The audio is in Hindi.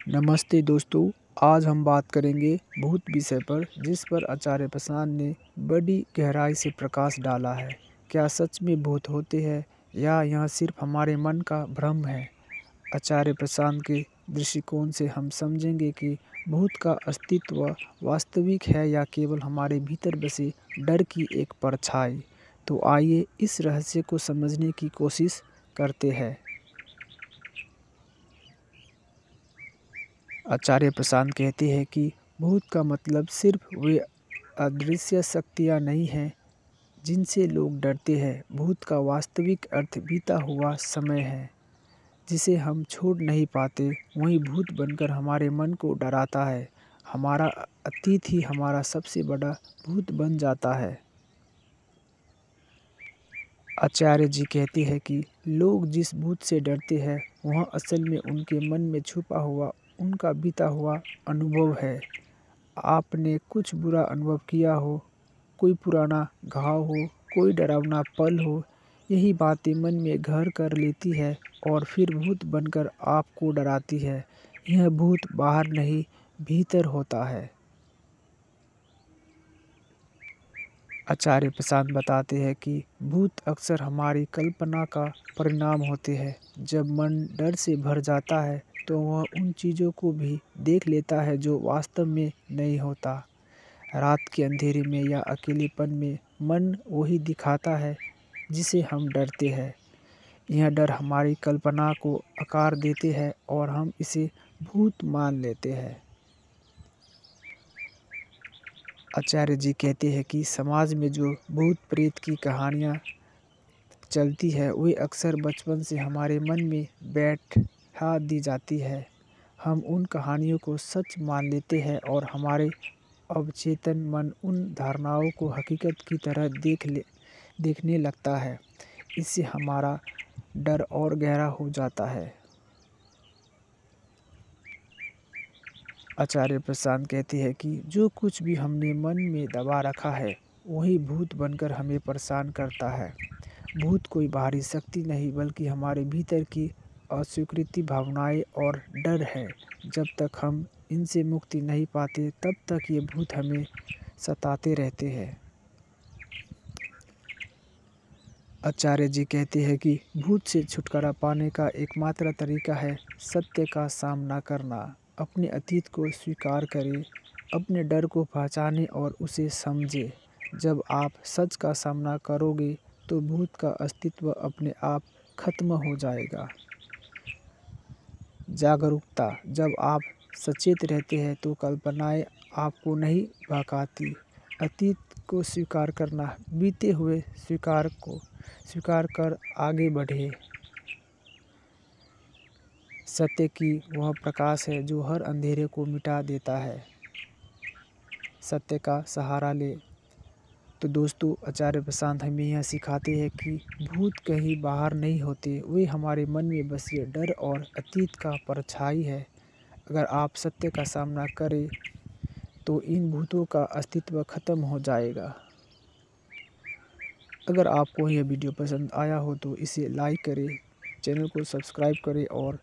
नमस्ते दोस्तों। आज हम बात करेंगे भूत विषय पर, जिस पर आचार्य प्रसाद ने बड़ी गहराई से प्रकाश डाला है। क्या सच में भूत होते हैं या यह सिर्फ हमारे मन का भ्रम है? आचार्य प्रसाद के दृष्टिकोण से हम समझेंगे कि भूत का अस्तित्व वास्तविक है या केवल हमारे भीतर बसे डर की एक परछाई। तो आइए इस रहस्य को समझने की कोशिश करते हैं। आचार्य प्रसाद कहते हैं कि भूत का मतलब सिर्फ वे अदृश्य शक्तियाँ नहीं हैं जिनसे लोग डरते हैं। भूत का वास्तविक अर्थ बीता हुआ समय है, जिसे हम छोड़ नहीं पाते। वही भूत बनकर हमारे मन को डराता है। हमारा अतीत ही हमारा सबसे बड़ा भूत बन जाता है। आचार्य जी कहते हैं कि लोग जिस भूत से डरते हैं वह असल में उनके मन में छुपा हुआ उनका बीता हुआ अनुभव है। आपने कुछ बुरा अनुभव किया हो, कोई पुराना घाव हो, कोई डरावना पल हो, यही बातें मन में घर कर लेती है और फिर भूत बनकर आपको डराती है। यह भूत बाहर नहीं, भीतर होता है। आचार्य प्रसाद बताते हैं कि भूत अक्सर हमारी कल्पना का परिणाम होते हैं। जब मन डर से भर जाता है तो वह उन चीज़ों को भी देख लेता है जो वास्तव में नहीं होता। रात के अंधेरे में या अकेलेपन में मन वही दिखाता है जिसे हम डरते हैं। यह डर हमारी कल्पना को आकार देते हैं और हम इसे भूत मान लेते हैं। आचार्य जी कहते हैं कि समाज में जो भूत प्रेत की कहानियाँ चलती है वे अक्सर बचपन से हमारे मन में बैठा दी जाती है। हम उन कहानियों को सच मान लेते हैं और हमारे अवचेतन मन उन धारणाओं को हकीकत की तरह देखने लगता है। इससे हमारा डर और गहरा हो जाता है। आचार्य प्रसाद कहते हैं कि जो कुछ भी हमने मन में दबा रखा है वही भूत बनकर हमें परेशान करता है। भूत कोई बाहरी शक्ति नहीं बल्कि हमारे भीतर की अस्वीकृति भावनाएं और डर है। जब तक हम इनसे मुक्ति नहीं पाते तब तक ये भूत हमें सताते रहते हैं। आचार्य जी कहते हैं कि भूत से छुटकारा पाने का एकमात्र तरीका है सत्य का सामना करना। अपने अतीत को स्वीकार करें, अपने डर को पहचानें और उसे समझें। जब आप सच का सामना करोगे तो भूत का अस्तित्व अपने आप खत्म हो जाएगा। जागरूकता: जब आप सचेत रहते हैं तो कल्पनाएं आपको नहीं भड़काती। अतीत को स्वीकार करना: बीते हुए स्वीकार कर आगे बढ़े। सत्य की वह प्रकाश है जो हर अंधेरे को मिटा देता है। सत्य का सहारा ले। तो दोस्तों, आचार्य प्रसाद हमें यह सिखाते हैं कि भूत कहीं बाहर नहीं होते, वे हमारे मन में बसे डर और अतीत का परछाई है। अगर आप सत्य का सामना करें तो इन भूतों का अस्तित्व खत्म हो जाएगा। अगर आपको यह वीडियो पसंद आया हो तो इसे लाइक करें, चैनल को सब्सक्राइब करें और